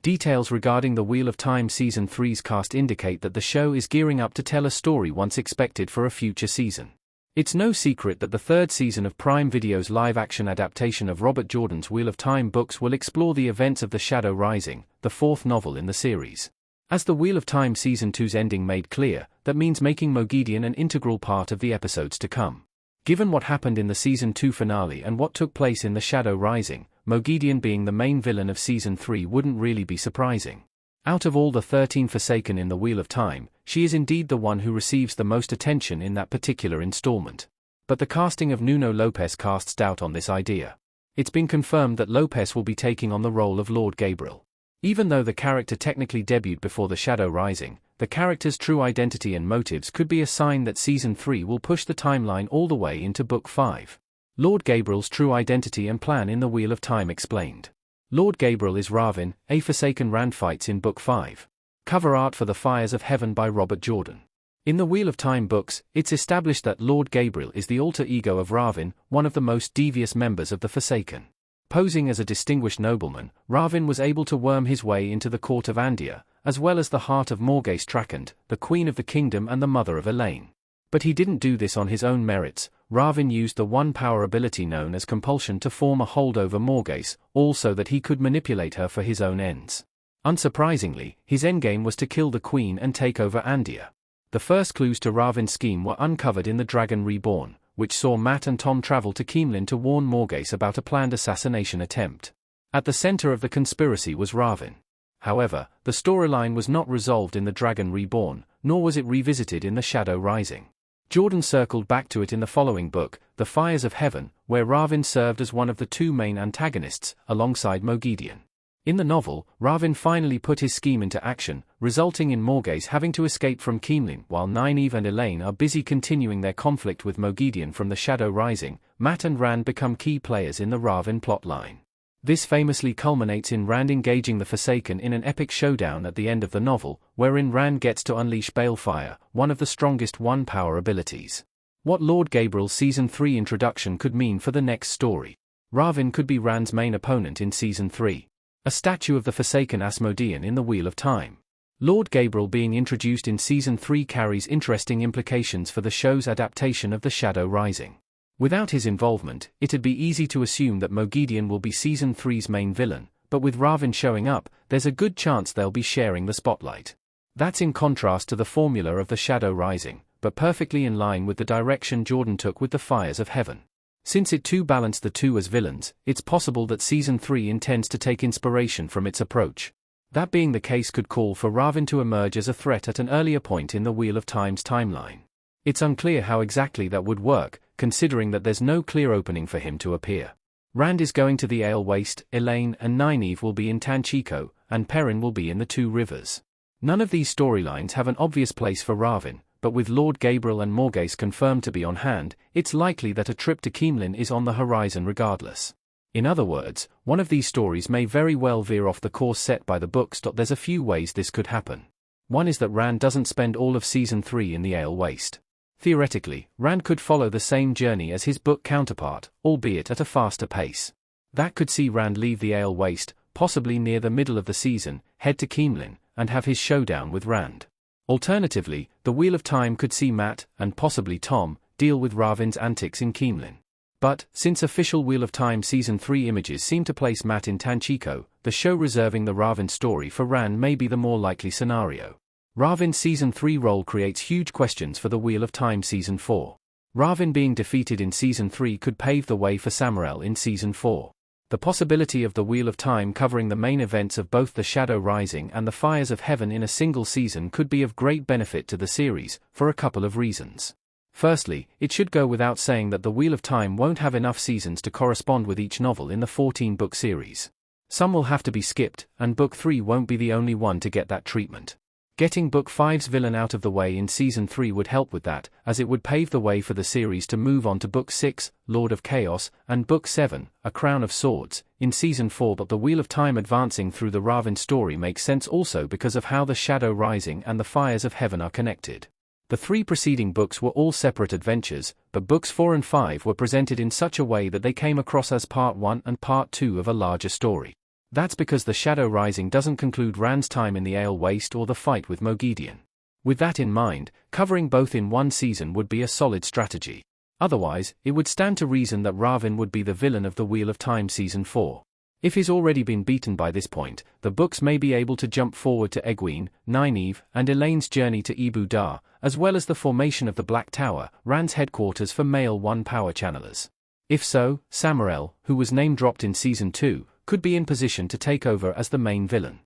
Details regarding the Wheel of Time Season 3's cast indicate that the show is gearing up to tell a story once expected for a future season. It's no secret that the third season of Prime Video's live-action adaptation of Robert Jordan's Wheel of Time books will explore the events of The Shadow Rising, the fourth novel in the series. As the Wheel of Time Season 2's ending made clear, that means making Moghedien an integral part of the episodes to come. Given what happened in the Season 2 finale and what took place in The Shadow Rising, Moghedien being the main villain of Season 3 wouldn't really be surprising. Out of all the 13 Forsaken in the Wheel of Time, she is indeed the one who receives the most attention in that particular installment. But the casting of Nuno Lopes casts doubt on this idea. It's been confirmed that Lopes will be taking on the role of Lord Gabriel. Even though the character technically debuted before The Shadow Rising, the character's true identity and motives could be a sign that Season 3 will push the timeline all the way into Book 5. Lord Gabriel's true identity and plan in the Wheel of Time explained. Lord Gabriel is Ravin, a Forsaken Rand fights in Book 5. Cover art for The Fires of Heaven by Robert Jordan. In the Wheel of Time books, it's established that Lord Gabriel is the alter ego of Ravin, one of the most devious members of the Forsaken. Posing as a distinguished nobleman, Ravin was able to worm his way into the court of Andia, as well as the heart of Morgase Trakand, the queen of the kingdom and the mother of Elaine. But he didn't do this on his own merits. Ravin used the one-power ability known as compulsion to form a hold over Morgase, all so that he could manipulate her for his own ends. Unsurprisingly, his endgame was to kill the queen and take over Andia. The first clues to Ravin's scheme were uncovered in The Dragon Reborn, which saw Matt and Tom travel to Keemlin to warn Morgase about a planned assassination attempt. At the center of the conspiracy was Ravin. However, the storyline was not resolved in The Dragon Reborn, nor was it revisited in The Shadow Rising. Jordan circled back to it in the following book, The Fires of Heaven, where Ravin served as one of the two main antagonists, alongside Moghedien. In the novel, Ravin finally put his scheme into action, resulting in Morgase having to escape from Keemlin. While Nynaeve and Elaine are busy continuing their conflict with Moghedien from The Shadow Rising, Matt and Rand become key players in the Ravin plotline. This famously culminates in Rand engaging the Forsaken in an epic showdown at the end of the novel, wherein Rand gets to unleash Balefire, one of the strongest one-power abilities. What Lord Gabriel's Season 3 introduction could mean for the next story. Ravin could be Rand's main opponent in Season 3. A statue of the Forsaken Asmodean in the Wheel of Time. Lord Gabriel being introduced in Season 3 carries interesting implications for the show's adaptation of The Shadow Rising. Without his involvement, it'd be easy to assume that Moghedien will be Season 3's main villain, but with Ravin showing up, there's a good chance they'll be sharing the spotlight. That's in contrast to the formula of The Shadow Rising, but perfectly in line with the direction Jordan took with The Fires of Heaven. Since it too balanced the two as villains, it's possible that Season 3 intends to take inspiration from its approach. That being the case could call for Ravin to emerge as a threat at an earlier point in the Wheel of Time's timeline. It's unclear how exactly that would work, considering that there's no clear opening for him to appear. Rand is going to the Ale Waste, Elaine and Nynaeve will be in Tanchico, and Perrin will be in the Two Rivers. None of these storylines have an obvious place for Ravin, but with Lord Gabriel and Morgase confirmed to be on hand, it's likely that a trip to Keemlin is on the horizon regardless. In other words, one of these stories may very well veer off the course set by the books. There's a few ways this could happen. One is that Rand doesn't spend all of Season 3 in the Ale Waste. Theoretically, Rand could follow the same journey as his book counterpart, albeit at a faster pace. That could see Rand leave the Ale Waste, possibly near the middle of the season, head to Keemlin, and have his showdown with Rand. Alternatively, the Wheel of Time could see Matt, and possibly Tom, deal with Ravin's antics in Keemlin. But, since official Wheel of Time Season 3 images seem to place Matt in Tanchico, the show reserving the Ravin story for Rand may be the more likely scenario. Ravin's Season 3 role creates huge questions for the Wheel of Time Season 4. Ravin being defeated in Season 3 could pave the way for Samael in Season 4. The possibility of the Wheel of Time covering the main events of both The Shadow Rising and The Fires of Heaven in a single season could be of great benefit to the series, for a couple of reasons. Firstly, it should go without saying that the Wheel of Time won't have enough seasons to correspond with each novel in the 14-book series. Some will have to be skipped, and Book 3 won't be the only one to get that treatment. Getting Book 5's villain out of the way in Season 3 would help with that, as it would pave the way for the series to move on to Book 6, Lord of Chaos, and Book 7, A Crown of Swords, in Season 4. But the Wheel of Time advancing through the Ravin story makes sense also because of how The Shadow Rising and The Fires of Heaven are connected. The three preceding books were all separate adventures, but Books 4 and 5 were presented in such a way that they came across as Part 1 and Part 2 of a larger story. That's because the Shadow Rising doesn't conclude Rand's time in the Ale Waste or the fight with Moghedien. With that in mind, covering both in one season would be a solid strategy. Otherwise, it would stand to reason that Ravin would be the villain of the Wheel of Time Season 4. If he's already been beaten by this point, the books may be able to jump forward to Egwene, Nynaeve, and Elaine's journey to Ebu Dar, as well as the formation of the Black Tower, Rand's headquarters for male 1 power channelers. If so, Samael, who was name-dropped in Season 2, could be in position to take over as the main villain.